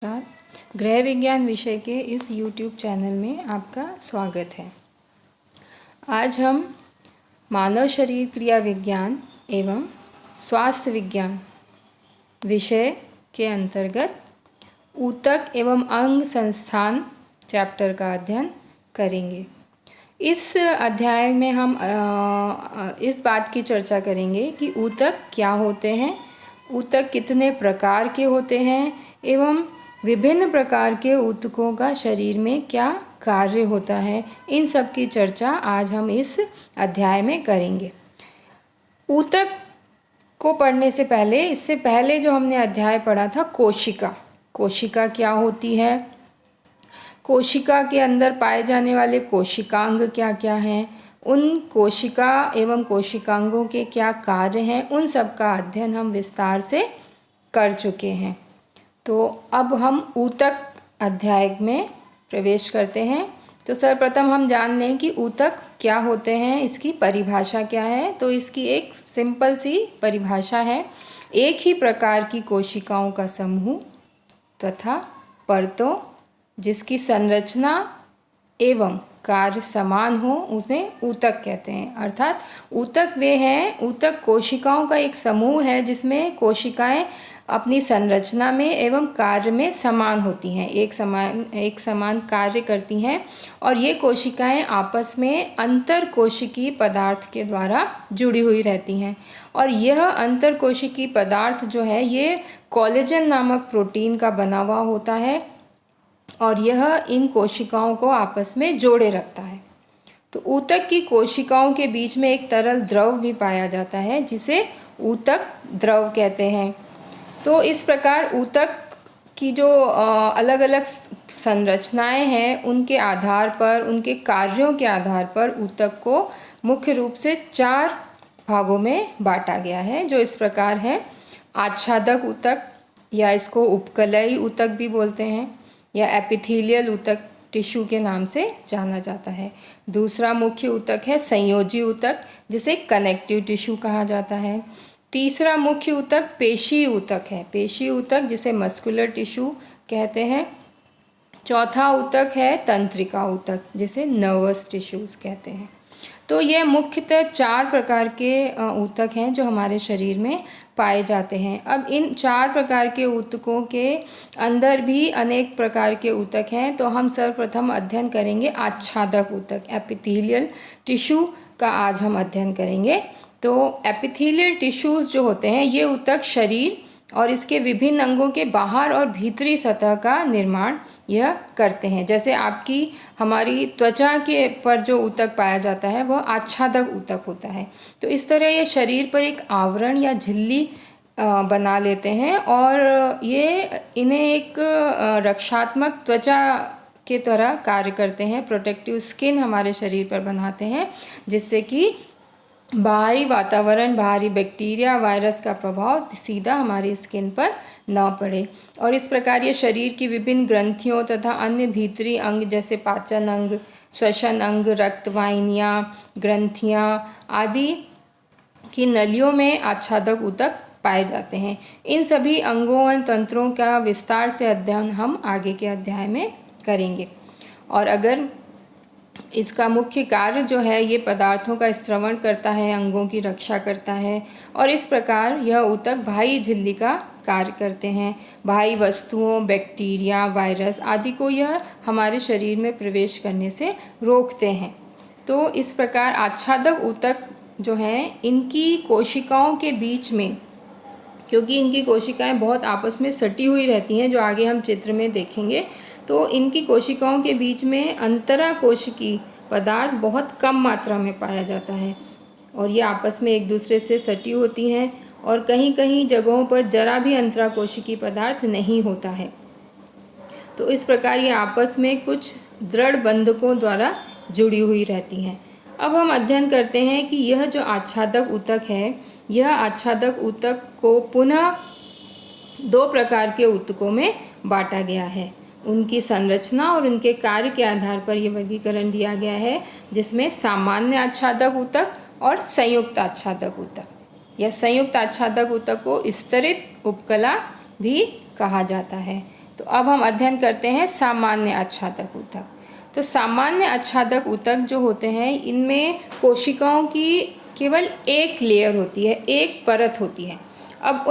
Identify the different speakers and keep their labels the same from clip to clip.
Speaker 1: नमस्कार। गृह विज्ञान विषय के इस YouTube चैनल में आपका स्वागत है। आज हम मानव शरीर क्रिया विज्ञान एवं स्वास्थ्य विज्ञान विषय के अंतर्गत ऊतक एवं अंग संस्थान चैप्टर का अध्ययन करेंगे। इस अध्याय में हम इस बात की चर्चा करेंगे कि ऊतक क्या होते हैं, ऊतक कितने प्रकार के होते हैं एवं विभिन्न प्रकार के ऊतकों का शरीर में क्या कार्य होता है। इन सब की चर्चा आज हम इस अध्याय में करेंगे। ऊतक को पढ़ने से पहले, इससे पहले जो हमने अध्याय पढ़ा था कोशिका क्या होती है, कोशिका के अंदर पाए जाने वाले कोशिकांग क्या क्या हैं, उन कोशिका एवं कोशिकांगों के क्या कार्य हैं, उन सब का अध्ययन हम विस्तार से कर चुके हैं। तो अब हम ऊतक अध्याय में प्रवेश करते हैं। तो सर्वप्रथम हम जान लें कि ऊतक क्या होते हैं, इसकी परिभाषा क्या है। तो इसकी एक सिंपल सी परिभाषा है, एक ही प्रकार की कोशिकाओं का समूह तथा परतों जिसकी संरचना एवं कार्य समान हो उसे ऊतक कहते हैं। अर्थात ऊतक वे हैं, ऊतक कोशिकाओं का एक समूह है जिसमें कोशिकाएं अपनी संरचना में एवं कार्य में समान होती हैं, एक समान कार्य करती हैं और ये कोशिकाएं आपस में अंतर कोशिकीय पदार्थ के द्वारा जुड़ी हुई रहती हैं। और यह अंतर कोशिकीय पदार्थ जो है ये कोलेजन नामक प्रोटीन का बना हुआ होता है और यह इन कोशिकाओं को आपस में जोड़े रखता है। तो ऊतक की कोशिकाओं के बीच में एक तरल द्रव भी पाया जाता है जिसे ऊतक द्रव कहते हैं। तो इस प्रकार ऊतक की जो अलग अलग संरचनाएं हैं उनके आधार पर, उनके कार्यों के आधार पर ऊतक को मुख्य रूप से 4 भागों में बांटा गया है, जो इस प्रकार है। आच्छादक ऊतक या इसको उपकलयी ऊतक भी बोलते हैं या एपिथेलियल ऊतक टिश्यू के नाम से जाना जाता है। दूसरा मुख्य ऊतक है संयोजी ऊतक जिसे कनेक्टिव टिश्यू कहा जाता है। तीसरा मुख्य ऊतक पेशी ऊतक है, पेशी ऊतक जिसे मस्कुलर टिश्यू कहते हैं। चौथा ऊतक है तंत्रिका ऊतक जिसे नर्वस टिश्यूज कहते हैं। तो ये मुख्यतः 4 प्रकार के ऊतक हैं जो हमारे शरीर में पाए जाते हैं। अब इन 4 प्रकार के ऊतकों के अंदर भी अनेक प्रकार के ऊतक हैं। तो हम सर्वप्रथम अध्ययन करेंगे आच्छादक ऊतक, एपिथेलियल टिश्यू का आज हम अध्ययन करेंगे। तो एपिथेलियल टिश्यूज़ जो होते हैं ये ऊतक शरीर और इसके विभिन्न अंगों के बाहर और भीतरी सतह का निर्माण यह करते हैं। जैसे हमारी त्वचा के पर जो ऊतक पाया जाता है वह आच्छादक ऊतक होता है। तो इस तरह ये शरीर पर एक आवरण या झिल्ली बना लेते हैं और ये इन्हें एक रक्षात्मक त्वचा के तरह कार्य करते हैं। प्रोटेक्टिव स्किन हमारे शरीर पर बनाते हैं जिससे कि बाहरी वातावरण, बाहरी बैक्टीरिया, वायरस का प्रभाव सीधा हमारी स्किन पर न पड़े। और इस प्रकार ये शरीर की विभिन्न ग्रंथियों तथा अन्य भीतरी अंग जैसे पाचन अंग, श्वसन अंग, रक्तवाहिनियाँ, ग्रंथियाँ आदि की नलियों में आच्छादक ऊतक पाए जाते हैं। इन सभी अंगों और तंत्रों का विस्तार से अध्ययन हम आगे के अध्याय में करेंगे। और अगर इसका मुख्य कार्य जो है ये पदार्थों का स्रवण करता है, अंगों की रक्षा करता है और इस प्रकार यह ऊतक बाह्य झिल्ली का कार्य करते हैं। बाह्य वस्तुओं, बैक्टीरिया, वायरस आदि को यह हमारे शरीर में प्रवेश करने से रोकते हैं। तो इस प्रकार आच्छादक ऊतक जो हैं इनकी कोशिकाओं के बीच में, क्योंकि इनकी कोशिकाएं बहुत आपस में सटी हुई रहती हैं जो आगे हम चित्र में देखेंगे, तो इनकी कोशिकाओं के बीच में अंतरा कोशिकीय पदार्थ बहुत कम मात्रा में पाया जाता है और ये आपस में एक दूसरे से सटी होती हैं और कहीं कहीं जगहों पर जरा भी अंतरा कोशिकीय पदार्थ नहीं होता है। तो इस प्रकार ये आपस में कुछ दृढ़ बंधकों द्वारा जुड़ी हुई रहती हैं। अब हम अध्ययन करते हैं कि यह जो आच्छादक ऊतक है, यह आच्छादक ऊतक को पुनः 2 प्रकार के ऊतकों में बांटा गया है। उनकी संरचना और उनके कार्य के आधार पर यह वर्गीकरण दिया गया है, जिसमें सामान्य आच्छादक ऊतक और संयुक्त आच्छादक ऊतक या संयुक्त आच्छादक ऊतक को स्तरित उपकला भी कहा जाता है। तो अब हम अध्ययन करते हैं सामान्य आच्छादक ऊतक। तो सामान्य आच्छादक ऊतक जो होते हैं, इनमें कोशिकाओं की केवल एक लेयर होती है, एक परत होती है। अब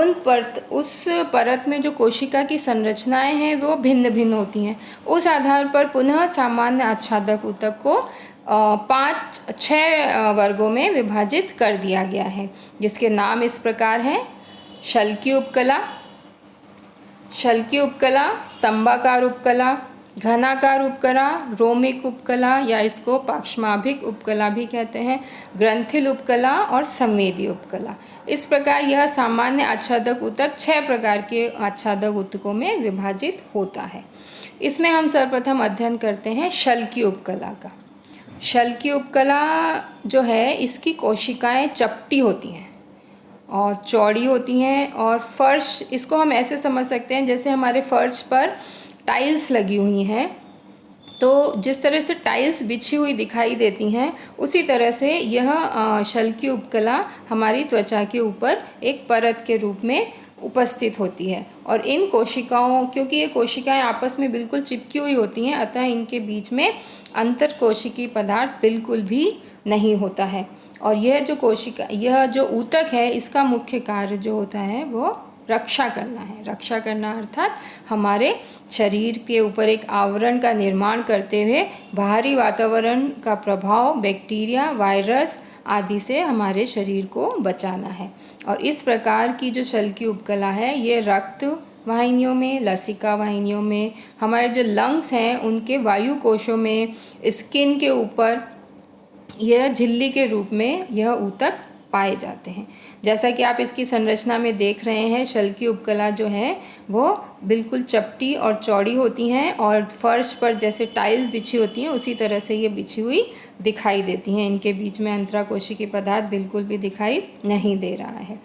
Speaker 1: उस परत में जो कोशिका की संरचनाएं हैं वो भिन्न भिन्न होती हैं। उस आधार पर पुनः सामान्य आच्छादक ऊतक को 5-6 वर्गों में विभाजित कर दिया गया है, जिसके नाम इस प्रकार हैं: शल्कीय उपकला, स्तंभाकार उपकला, घनाकार उपकला, रोमिक उपकला या इसको पार्श्माभिक उपकला भी कहते हैं, ग्रंथिल उपकला और संवेदी उपकला। इस प्रकार यह सामान्य आच्छादक ऊतक 6 प्रकार के आच्छादक ऊतकों में विभाजित होता है। इसमें हम सर्वप्रथम अध्ययन करते हैं शल्कीय उपकला का। शल्कीय उपकला जो है, इसकी कोशिकाएं चपटी होती हैं और चौड़ी होती हैं, और फर्श, इसको हम ऐसे समझ सकते हैं जैसे हमारे फर्श पर टाइल्स लगी हुई हैं। तो जिस तरह से टाइल्स बिछी हुई दिखाई देती हैं, उसी तरह से यह शल्कीय उपकला हमारी त्वचा के ऊपर एक परत के रूप में उपस्थित होती है। और इन कोशिकाओं, क्योंकि ये कोशिकाएं आपस में बिल्कुल चिपकी हुई होती हैं, अतः इनके बीच में अंतर कोशिकीय पदार्थ बिल्कुल भी नहीं होता है। और यह जो ऊतक है, इसका मुख्य कार्य जो होता है वो रक्षा करना है। रक्षा करना अर्थात हमारे शरीर के ऊपर एक आवरण का निर्माण करते हुए बाहरी वातावरण का प्रभाव, बैक्टीरिया, वायरस आदि से हमारे शरीर को बचाना है। और इस प्रकार की जो शल्कीय उपकला है, ये रक्त वाहिनियों में, लसिका वाहिनियों में, हमारे जो लंग्स हैं उनके वायु कोशों में, स्किन के ऊपर यह झिल्ली के रूप में यह ऊतक पाए जाते हैं। जैसा कि आप इसकी संरचना में देख रहे हैं, शल्कीय उपकला जो है वो बिल्कुल चपटी और चौड़ी होती हैं, और फर्श पर जैसे टाइल्स बिछी होती हैं उसी तरह से ये बिछी हुई दिखाई देती हैं। इनके बीच में अंतराकोशिकीय पदार्थ बिल्कुल भी दिखाई नहीं दे रहा है।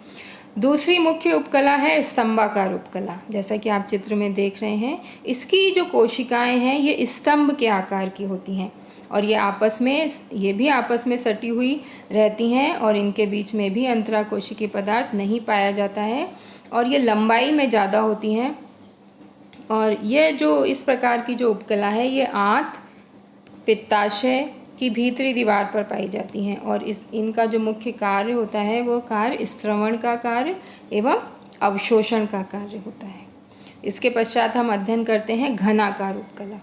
Speaker 1: दूसरी मुख्य उपकला है स्तंभाकार उपकला। जैसा कि आप चित्र में देख रहे हैं, इसकी जो कोशिकाएं हैं ये स्तंभ के आकार की होती हैं, और ये भी आपस में सटी हुई रहती हैं, और इनके बीच में भी अंतराकोशिकीय पदार्थ नहीं पाया जाता है, और ये लंबाई में ज़्यादा होती हैं। और ये जो इस प्रकार की जो उपकला है, ये आंत, पित्ताशय की भीतरी दीवार पर पाई जाती हैं, और इनका जो मुख्य कार्य होता है वो कार्य स्त्रवण का कार्य एवं अवशोषण का कार्य होता है। इसके पश्चात हम अध्ययन करते हैं घनाकार उपकला।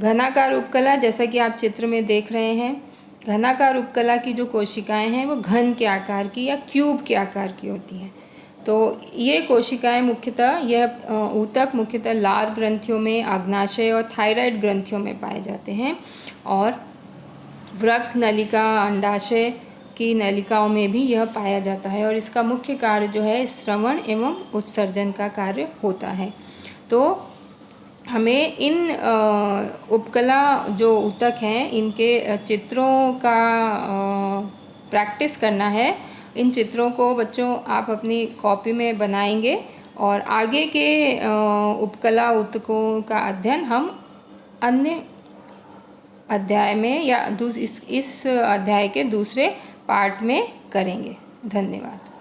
Speaker 1: घनाकार उपकला, जैसा कि आप चित्र में देख रहे हैं, घनाकार उपकला की जो कोशिकाएं हैं वो घन के आकार की या क्यूब के आकार की होती हैं। तो ये कोशिकाएं मुख्यतः, यह ऊतक मुख्यतः लार ग्रंथियों में, अग्नाशय और थायराइड ग्रंथियों में पाए जाते हैं, और वृक्क नलिका, अंडाशय की नलिकाओं में भी यह पाया जाता है, और इसका मुख्य कार्य जो है स्त्रवण एवं उत्सर्जन का कार्य होता है। तो हमें इन उपकला जो ऊतक हैं, इनके चित्रों का प्रैक्टिस करना है। इन चित्रों को बच्चों आप अपनी कॉपी में बनाएंगे, और आगे के उपकला ऊतकों का अध्ययन हम अन्य अध्याय में या इस अध्याय के दूसरे पार्ट में करेंगे। धन्यवाद।